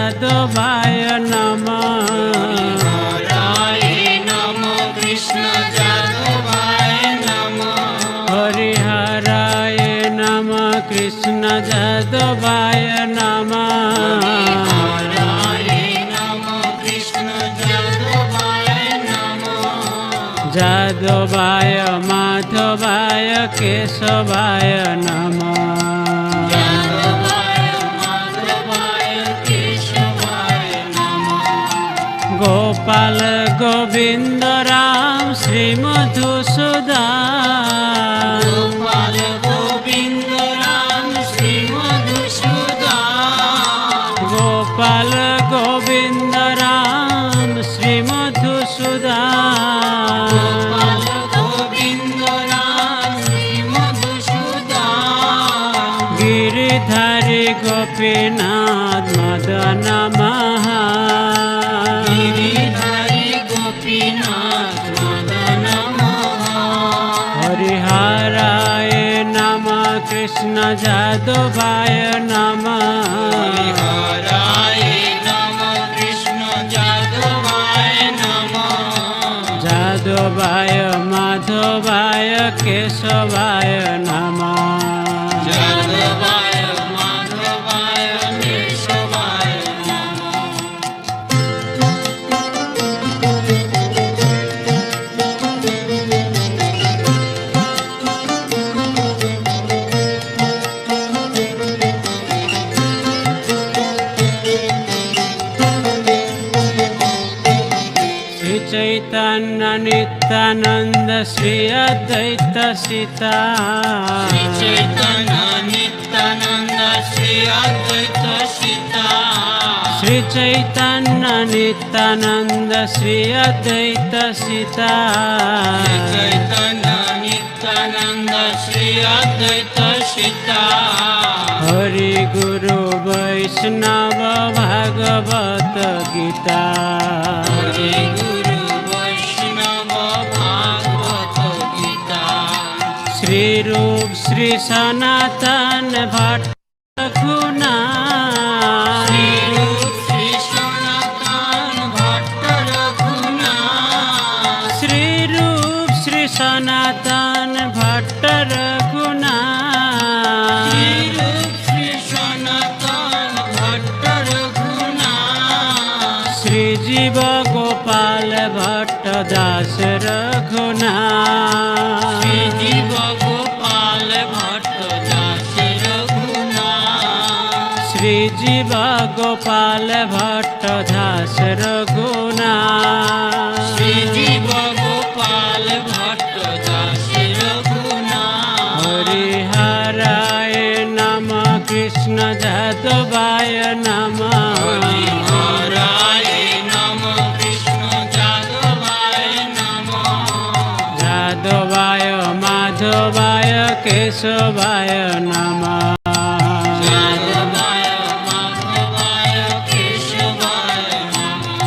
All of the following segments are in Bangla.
যাদবায় নমঃ। হরায় নমঃ কৃষ্ণ যাদবায় নমঃ। হরিহরায় নমঃ কৃষ্ণ যাদবায় নমঃ। হরায় নমঃ কৃষ্ণ যাদবায় নমঃ। যাদবায় মাধবায় কেশবায় নমঃ। যাদবায় মাধবায় কেশবায় নমঃ। গোপাল গোবিন্দ রাম শ্রী মধুসূদন। গোপাল গোবিন্দ রাম শ্রী মধুসূদন। গোপাল গোবিন্দ রাম শ্রী মধুসূদন। গোপাল গোবিন্দ রাম শ্রী মধুসূদন। গিরিধারী গোপীনাথ মদন মোহন। গিরিধারী গোপীনাথ মদন মোহন। হরিহরায় নমঃ কৃষ্ণ যাদবায় নমঃ। হরায় নমঃ কৃষ্ণ যাদবায় নমঃ। যাদবায় মাধবায় কেশবায় নমঃ। যাদবায় মাধবায় কেশবায় নমঃ। শ্রী চৈতন্য নিত্যানন্দ শ্রী অদ্বৈত সীতা। শ্রী চৈতন্য নিত্যানন্দ শ্রী অদ্বৈত সীতা। শ্রী চৈতন্য নিত্যানন্দ শ্রী অদ্বৈত সীতা। শ্রী চৈতন্য নিত্যানন্দ শ্রী অদ্বৈত সীতা। হরি গুরু বৈষ্ণব ভাগবত গীতা। হরি গুরু বৈষ্ণব ভাগবত গীতা। শ্রী রূপ শ্রী সনাতন ভট্ট রঘুনাথ। শ্রী রূপ শ্রী সনাতন ভট্ট রঘুনাথ। শ্রী রূপ শ্রী সনাতন ভট্ট রঘুনাথ। শ্রী রূপ শ্রী সনাতন ভট্ট রঘুনাথ। শ্রী জীব গোপাল ভট্ট দাস রঘুনাথ। শ্রী জীব গোপাল ভট্ট দাস রঘুনাথ। শ্রী জীব গোপাল ভট্ট দাস রঘুনাথ। শ্রী জীব গোপাল ভট্ট দাস রঘুনাথ। হরিহরায় নমঃ কৃষ্ণ যাদবায় নমঃ। হরিহরায় নমঃ কৃষ্ণ যাদবায় নমঃ। যাদবায় মাধবায় কেশবায় নমঃ। যাদবায় মাধবায় কেশবায় নমঃ।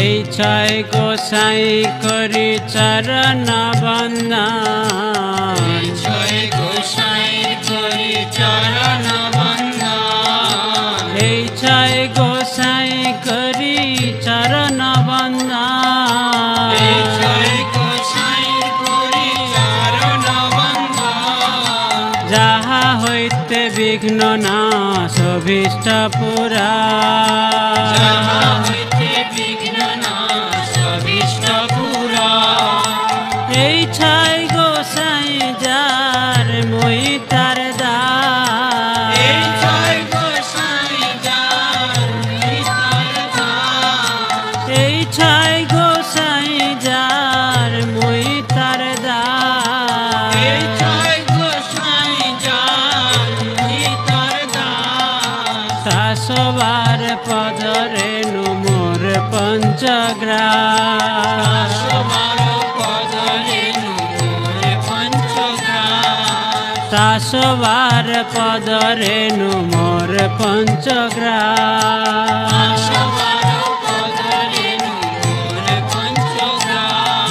এই ছয় গোসাই করি চরণ বন্দন। জয় গোসাই করি চরণ বন্দন। এই ছয় গোসাই করি চরণ বন্দন। জয় গোসাই করি চরণ বন্দন। যাহা হইতে বিঘ্ন নাশ অভীষ্ট পুরা। যাহা হইতে বিঘ্ন নাশ অভীষ্ট পুরা। এই ছয় গোসাই যার মই তার দাস। এই জয় গোসাই যার নিতার দাস। এই ছয় গোসাই যার মই তার দাস। এই জয় গোসাই যার নিতার দাস। শাসবার পদরে মোর পঞ্চগ্রাস। সবার পদরে মোর তাসবার পদরেণু মোর পঞ্চগ্রাম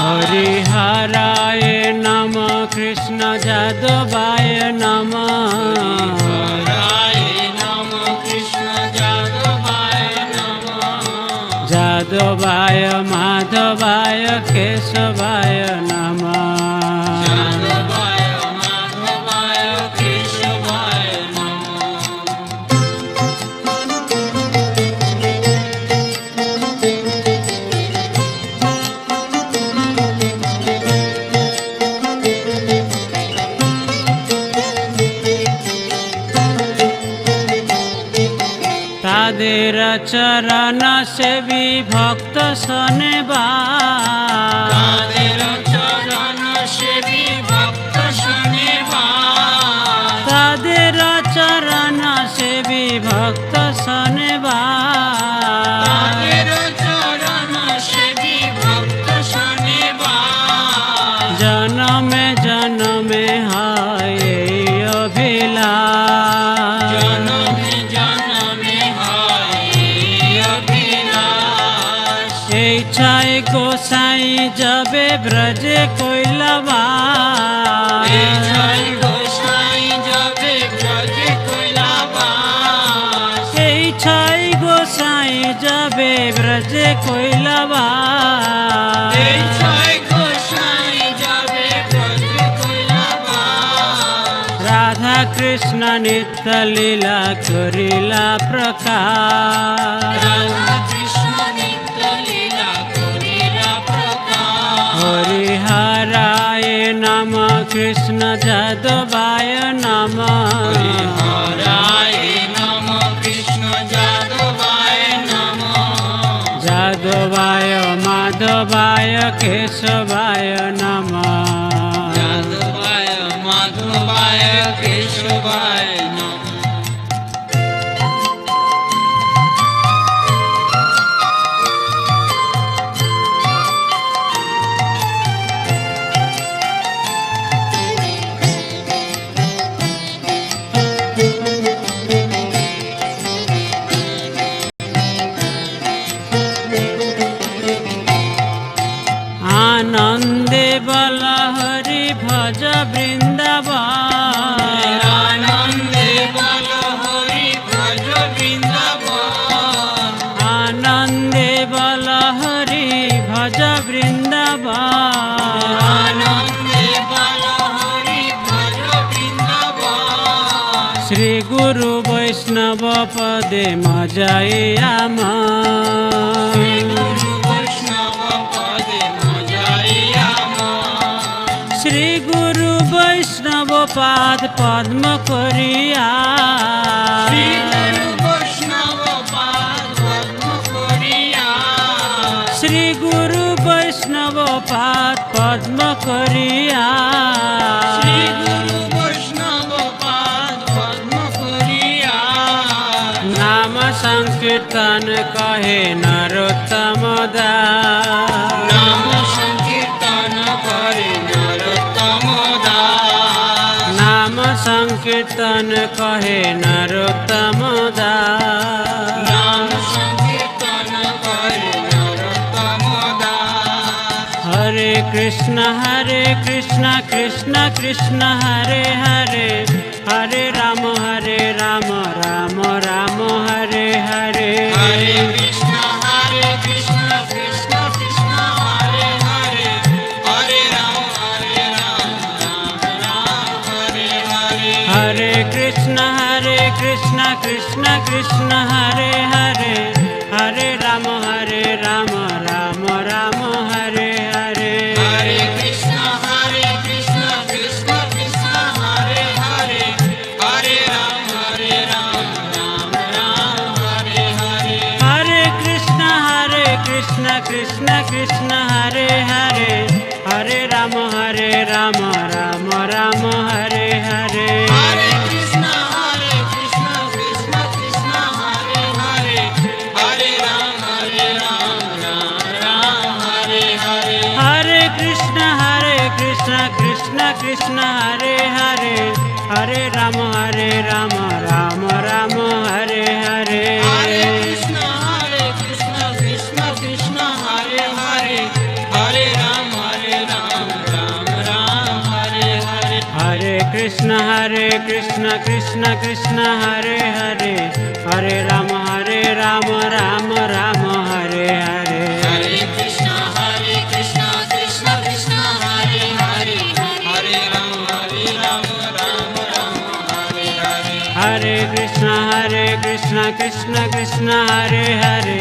হরিহরায় নম কৃষ্ণ যাদবায় নম যাদবায় মাধবায় কেশবায় নম তাদের চরণ সেবী ভক্ত শোনেবা তাদের চরণ সেবী ভক্ত শোনেবা জনমে জনমে হয় এই অভিলাষ এই ছাই গোসাই যাবে ব্রজে কৈলাবা এই ছাই গোসাই যাবে ব্রজে কৈলাবা রাধা কৃষ্ণ নিত্য লীলা করিলা প্রকাশ হরিহরায় নম কৃষ্ণ যাদবায় নম যাদবায় মাধবায় কেশবায় নম আনন্দে বল হরি ভজ বৃন্দাবন আনন্দে বল হরি ভজ বৃন্দাবন শ্রী গুরু বৈষ্ণব পদে মজাই আমার শ্রী গুরু বৈষ্ণব পাদ পদ্ম করিয়া শ্রী গুরু বৈষ্ণব পাদ পদ্ম করিয়া নাম সংকীর্তন কহে নরোত্তম দাস নাম সংকীর্তন কহে নরোত্তম দাস হরে কৃষ্ণ কৃষ্ণ কৃষ্ণ হরে হরে হরে রাম রাম রাম হরে হরে हरे कृष्ण कृष्ण कृष्ण हरे हरे हरे राम राम राम हरे हरे हरे कृष्ण कृष्ण कृष्ण हरे हरे हरे राम राम राम हरे हरे हरे कृष्ण कृष्ण कृष्ण हरे हरे हरे राम राम राम हरे हरे हरे कृष्ण कृष्ण कृष्ण हरे हरे हरे राम राम हरे हरे हरे कृष्ण कृष्ण कृष्ण कृष्ण हरे हरे हरे राम राम राम हरे हरे कृष्ण कृष्ण कृष्ण हरे हरे हरे राम राम राम हरे हरे हरे कृष्ण कृष्ण कृष्ण हरे हरे हरे राम राम राम हरे हरे हरे कृष्ण कृष्ण कृष्ण हरे हरे हरे राम राम राम हरे हरे हरे कृष्ण कृष्ण कृष्ण हरे हरे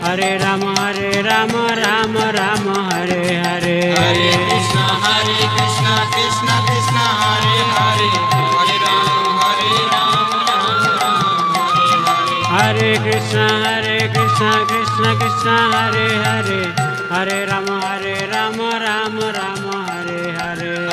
हरे राम राम राम हरे हरे हरे कृष्ण कृष्ण कृष्ण हरे हरे हरे राम राम हरे कृष्ण कृष्ण कृष्ण हरे हरे हरे राम राम राम हरे हरे